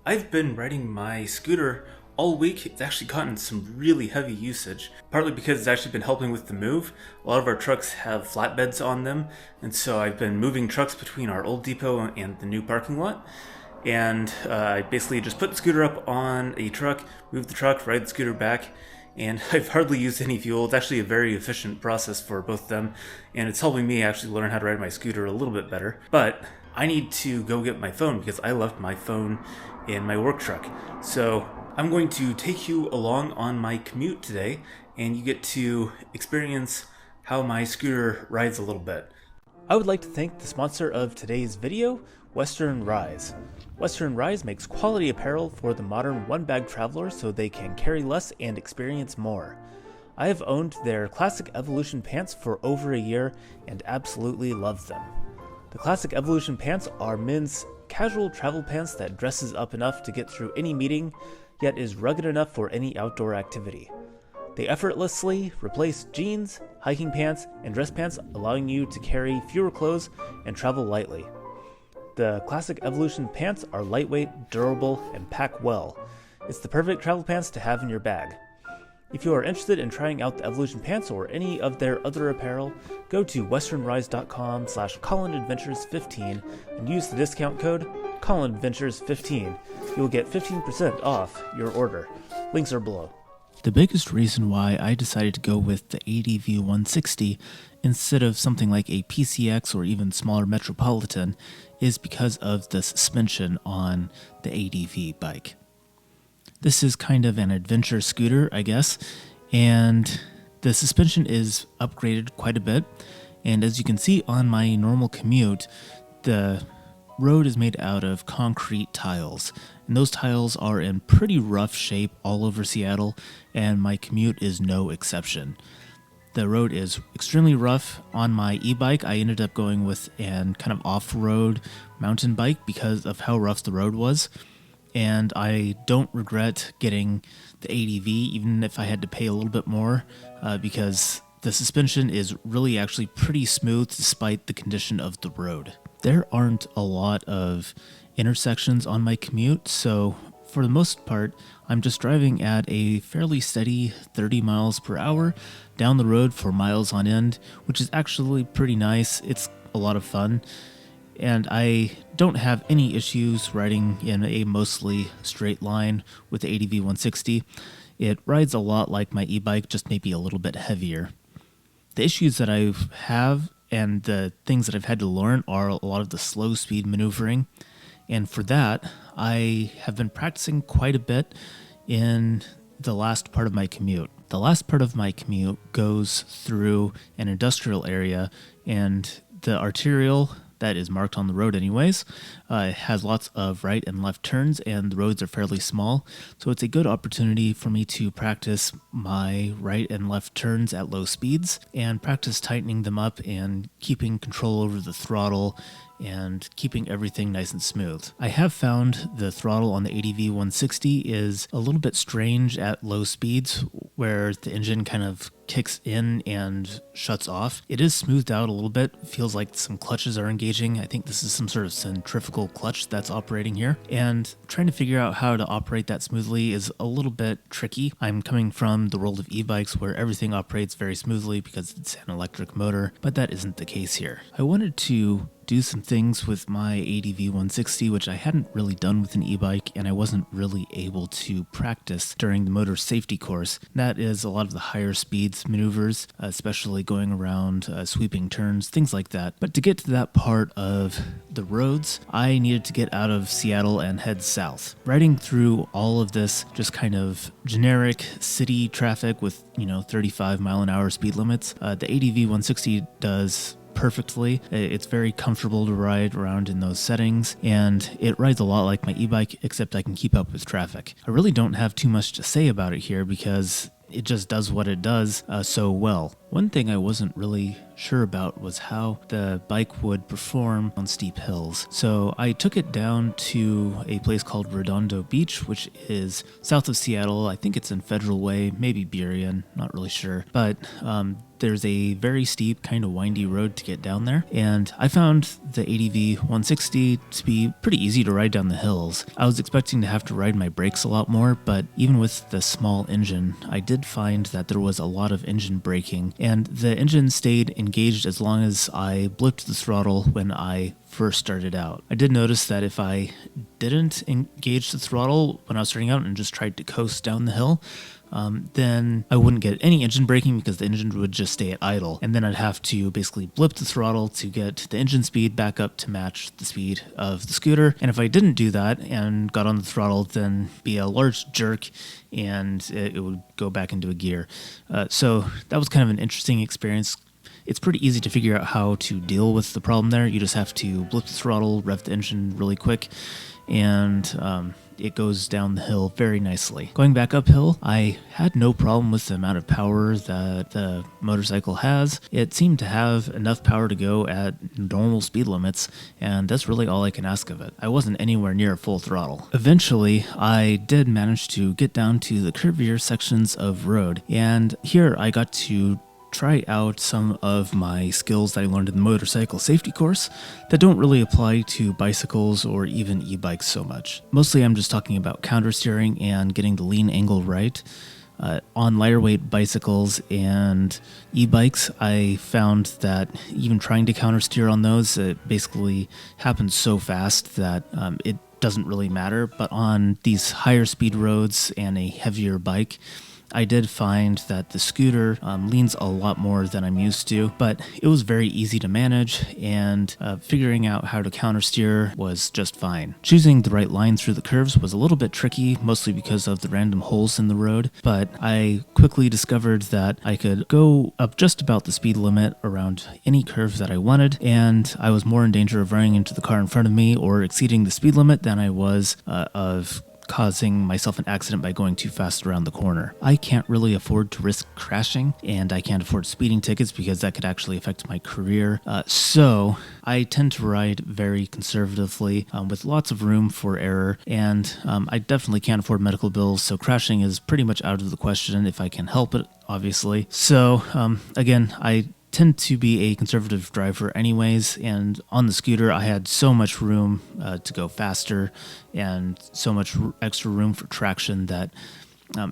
I've been riding my scooter all week. It's actually gotten some really heavy usage, partly because it's actually been helping with the move. A lot of our trucks have flatbeds on them, and so I've been moving trucks between our old depot and the new parking lot. And I basically just put the scooter up on a truck, move the truck, ride the scooter back, and I've hardly used any fuel. It's actually a very efficient process for both of them, and it's helping me actually learn how to ride my scooter a little bit better. But I need to go get my phone because I left my phone in my work truck. So I'm going to take you along on my commute today, and you get to experience how my scooter rides a little bit. I would like to thank the sponsor of today's video, Western Rise. Western Rise makes quality apparel for the modern one-bag traveler so they can carry less and experience more. I have owned their Classic Evolution pants for over a year and absolutely love them. The Classic Evolution pants are men's casual travel pants that dresses up enough to get through any meeting, yet is rugged enough for any outdoor activity. They effortlessly replace jeans, hiking pants, and dress pants, allowing you to carry fewer clothes and travel lightly. The Classic Evolution pants are lightweight, durable, and pack well. It's the perfect travel pants to have in your bag. If you are interested in trying out the Evolution pants or any of their other apparel, go to westernrise.com/ColinAdventures15 and use the discount code ColinAdventures15. You will get 15% off your order. Links are below. The biggest reason why I decided to go with the ADV 160 instead of something like a PCX or even smaller Metropolitan is because of the suspension on the ADV bike. This is kind of an adventure scooter, I guess, and the suspension is upgraded quite a bit. And as you can see on my normal commute, the road is made out of concrete tiles, and those tiles are in pretty rough shape all over Seattle, and my commute is no exception. The road is extremely rough. On my e-bike, I ended up going with an kind of off-road mountain bike because of how rough the road was, and I don't regret getting the ADV, even if I had to pay a little bit more, because the suspension is really actually pretty smooth despite the condition of the road. There aren't a lot of intersections on my commute, so for the most part, I'm just driving at a fairly steady 30 miles per hour down the road for miles on end, which is actually pretty nice. It's a lot of fun, and I don't have any issues riding in a mostly straight line with the ADV 160. It rides a lot like my e-bike, just maybe a little bit heavier. The issues that I have and the things that I've had to learn are a lot of the slow speed maneuvering. And for that, I have been practicing quite a bit in the last part of my commute. The last part of my commute goes through an industrial area, and the arterial that is marked on the road anyways has lots of right and left turns, and the roads are fairly small, so it's a good opportunity for me to practice my right and left turns at low speeds and practice tightening them up and keeping control over the throttle and keeping everything nice and smooth. I have found the throttle on the ADV 160 is a little bit strange at low speeds, where the engine kind of kicks in and shuts off. It is smoothed out a little bit. It feels like some clutches are engaging. I think this is some sort of centrifugal clutch that's operating here, and trying to figure out how to operate that smoothly is a little bit tricky. I'm coming from the world of e-bikes where everything operates very smoothly because it's an electric motor, but that isn't the case here. I wanted to do some things with my ADV 160, which I hadn't really done with an e-bike, and I wasn't really able to practice during the motor safety course. That is a lot of the higher speeds maneuvers, especially going around sweeping turns, things like that. But to get to that part of the roads, I needed to get out of Seattle and head south. Riding through all of this just kind of generic city traffic with, 35 mile an hour speed limits, the ADV 160 does perfectly. It's very comfortable to ride around in those settings, and it rides a lot like my e-bike, except I can keep up with traffic. I really don't have too much to say about it here because it just does what it does so well. One thing I wasn't really sure about was how the bike would perform on steep hills. So I took it down to a place called Redondo Beach, which is south of Seattle. I think it's in Federal Way, maybe Burien, not really sure. But there's a very steep, kind of windy road to get down there, and I found the ADV 160 to be pretty easy to ride down the hills. I was expecting to have to ride my brakes a lot more, but even with the small engine, I did find that there was a lot of engine braking, and the engine stayed engaged as long as I blipped the throttle when I first started out. I did notice that if I didn't engage the throttle when I was starting out and just tried to coast down the hill, then I wouldn't get any engine braking because the engine would just stay at idle. And then I'd have to basically blip the throttle to get the engine speed back up to match the speed of the scooter. And if I didn't do that and got on the throttle, then be a large jerk and it would go back into a gear. So that was kind of an interesting experience. It's pretty easy to figure out how to deal with the problem there. You just have to blip the throttle, rev the engine really quick, and it goes down the hill very nicely. Going back uphill, I had no problem with the amount of power that the motorcycle has. It seemed to have enough power to go at normal speed limits, and that's really all I can ask of it. I wasn't anywhere near full throttle. Eventually, I did manage to get down to the curvier sections of road, and here I got to try out some of my skills that I learned in the motorcycle safety course that don't really apply to bicycles or even e-bikes so much. Mostly I'm just talking about counter steering and getting the lean angle right. On lighter weight bicycles and e-bikes, I found that even trying to counter steer on those, it basically happens so fast that it doesn't really matter. But on these higher speed roads and a heavier bike, I did find that the scooter leans a lot more than I'm used to, but it was very easy to manage, and figuring out how to counter steer was just fine. Choosing the right line through the curves was a little bit tricky, mostly because of the random holes in the road, but I quickly discovered that I could go up just about the speed limit around any curve that I wanted, and I was more in danger of running into the car in front of me or exceeding the speed limit than I was of causing myself an accident by going too fast around the corner. I can't really afford to risk crashing, and I can't afford speeding tickets because that could actually affect my career. So I tend to ride very conservatively with lots of room for error, and I definitely can't afford medical bills, so crashing is pretty much out of the question if I can help it, obviously. So again, I tend to be a conservative driver anyways, and on the scooter I had so much room to go faster and so much extra room for traction that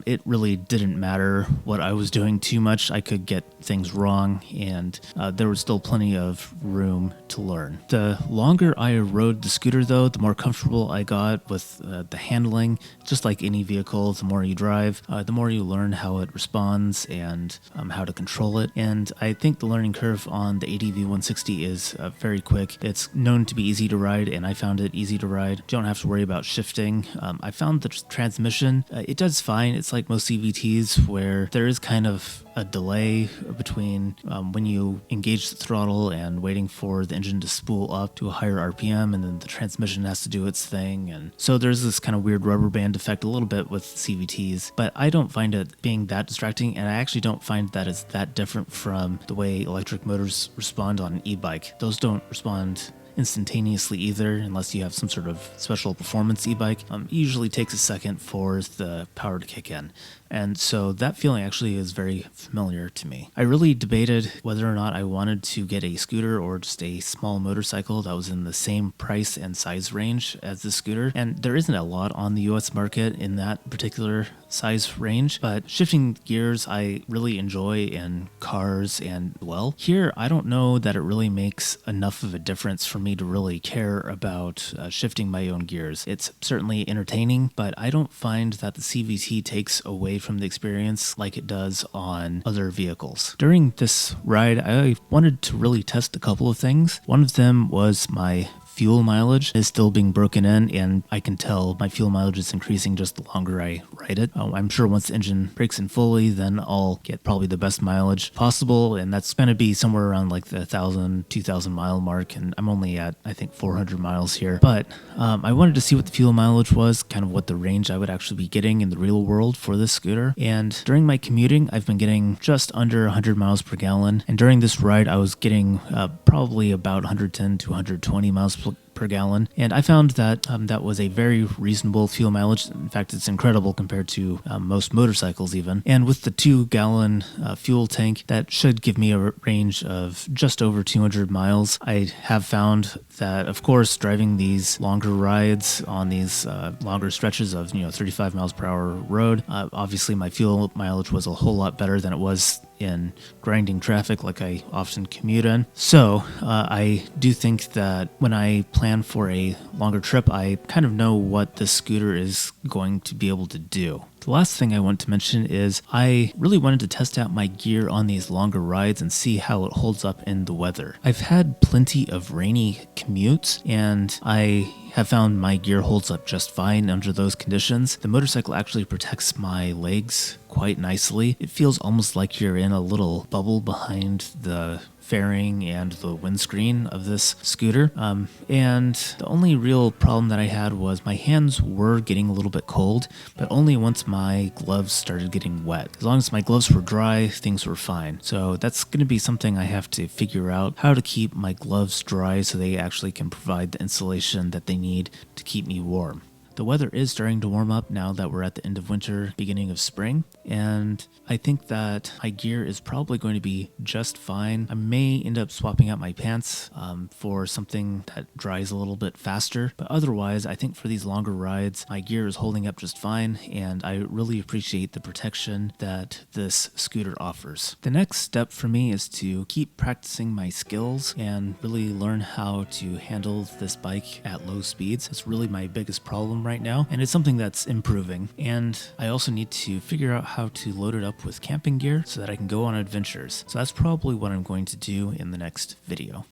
it really didn't matter what I was doing too much. I could get things wrong, and there was still plenty of room to learn. The longer I rode the scooter, though, the more comfortable I got with the handling. Just like any vehicle, the more you drive, the more you learn how it responds and how to control it. And I think the learning curve on the ADV 160 is very quick. It's known to be easy to ride, and I found it easy to ride. You don't have to worry about shifting. I found the transmission, it does fine. It's like most CVTs where there is kind of a delay between when you engage the throttle and waiting for the engine to spool up to a higher RPM, and then the transmission has to do its thing. And so there's this kind of weird rubber band effect a little bit with CVTs, but I don't find it being that distracting, and I actually don't find that it's that different from the way electric motors respond on an e-bike. Those don't respond instantaneously either, unless you have some sort of special performance e-bike. It usually takes a second for the power to kick in. And so that feeling actually is very familiar to me. I really debated whether or not I wanted to get a scooter or just a small motorcycle that was in the same price and size range as the scooter. And there isn't a lot on the US market in that particular size range, but shifting gears I really enjoy in cars, and well, here I don't know that it really makes enough of a difference for me to really care about shifting my own gears. It's certainly entertaining, but I don't find that the CVT takes away from the experience like it does on other vehicles. During this ride, I wanted to really test a couple of things. One of them was my fuel mileage is still being broken in, and I can tell my fuel mileage is increasing just the longer I ride it. I'm sure once the engine breaks in fully, then I'll get probably the best mileage possible, and that's going to be somewhere around like the 1,000, 2,000 mile mark, and I'm only at, I think, 400 miles here. But I wanted to see what the fuel mileage was, kind of what the range I would actually be getting in the real world for this scooter. And during my commuting, I've been getting just under 100 miles per gallon, and during this ride, I was getting probably about 110 to 120 miles per gallon, and I found that that was a very reasonable fuel mileage. In fact, it's incredible compared to most motorcycles even. And with the 2-gallon fuel tank, that should give me a range of just over 200 miles. I have found that, of course, driving these longer rides on these longer stretches of 35 miles per hour road, obviously my fuel mileage was a whole lot better than it was in grinding traffic like I often commute in. So I do think that when I plan for a longer trip, I kind of know what this scooter is going to be able to do. The last thing I want to mention is I really wanted to test out my gear on these longer rides and see how it holds up in the weather. I've had plenty of rainy commutes, and I have found my gear holds up just fine under those conditions. The motorcycle actually protects my legs quite nicely. It feels almost like you're in a little bubble behind the fairing and the windscreen of this scooter. And the only real problem that I had was my hands were getting a little bit cold, but only once my gloves started getting wet. As long as my gloves were dry, things were fine. So that's going to be something I have to figure out, how to keep my gloves dry so they actually can provide the insulation that they need to keep me warm. The weather is starting to warm up now that we're at the end of winter, beginning of spring, and I think that my gear is probably going to be just fine. I may end up swapping out my pants for something that dries a little bit faster, but otherwise I think for these longer rides, my gear is holding up just fine, and I really appreciate the protection that this scooter offers. The next step for me is to keep practicing my skills and really learn how to handle this bike at low speeds. It's really my biggest problem right now, and it's something that's improving. And I also need to figure out how to load it up with camping gear so that I can go on adventures. So that's probably what I'm going to do in the next video.